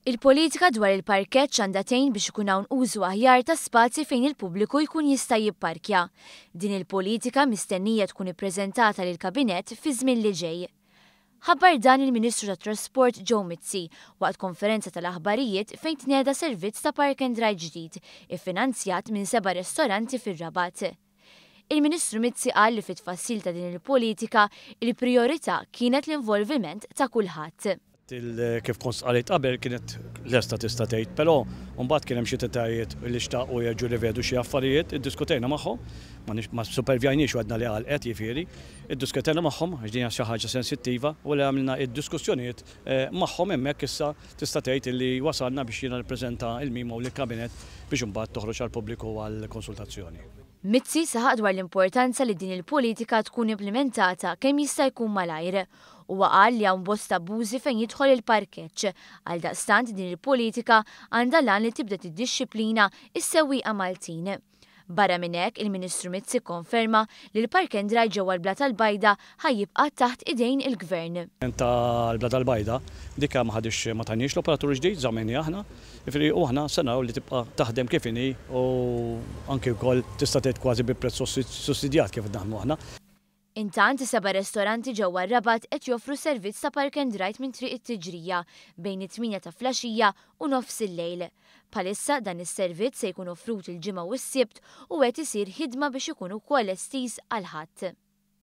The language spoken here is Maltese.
Il-politika dwar il-parkeġġ għandha tgħin biex ikun hawn użu aħjar ta' spazji fejn il-pubbliku jkun jista' jipparkja. Din il-politika mistennija tkun ippreżentata lill-Kabinett fi żmien li ġej. Ħabbar dan il-Ministru tat-Trasport Joe Mizzi waqt konferenza tal-aħbarijiet fejn tnieda servizz ta' park and ride ġdid iffinanzjat minn 7 ristoranti fir-Rabat. Il-Ministru Mizzi qal li fit-tfassil ta' din il-politika il-prijorità kienet l-involviment ta' kulħadd. Kif kont qalet qabel kienet lesta tista' tgħid, però mbagħad kien hemm xi tetajiet li xtaqgħu jerġgħu rivedu xi affarijiet, iddiskutejna magħhom, ma supervjajniex għadna li qalqet jifieri, iddiskutejna magħhom għax din xi ħaġa sensittiva u li għamilna id-diskussjonijiet magħhom hemmhekk issa tista' tgħid li wasalna biex jiena nippreżenta l-mimo lill-Kabinett biex imbagħad toħroġ għall-pubbliku għall-konsultazzjoni. Mizzi saħaq dwar l-importanza li din il-politika tkun implementata kemm jista' jkun malajr u qal li hawn bosta abbużi fejn jidħol il-parkeġġ għal daqstant din il-politika għandha lan li tibda tiddixxiplina is-sewwieqa Maltin. Barra minn hekk il-Ministru Mizzi konferma li l-Park and Ride ġewwa l-Bla tal-Bajda ħajjibqa' taħt idejn il-Gvern. Tal-Bla tal-Bajda dikha ma ħadix ma tagħniex l-operatur ġdid żammejni aħna, u aħna se naraw li tibqa' taħdem kif inhi u anke wkoll tista' tgħid kważi bi prezz sussidjat kif naħdmu aħna. Intant 7 ristoranti ġewwa r-Rabat qed joffru servizz ta' park and ride minn triq it-Tiġrija bejn it-8 ta' filgħaxija u nofs il-lejl. Bħalissa dan is-servizz se jkun offrut il-ġimgħa u s-Sibt u qed isir ħidma biex ikun ukoll estiż għal ħadd.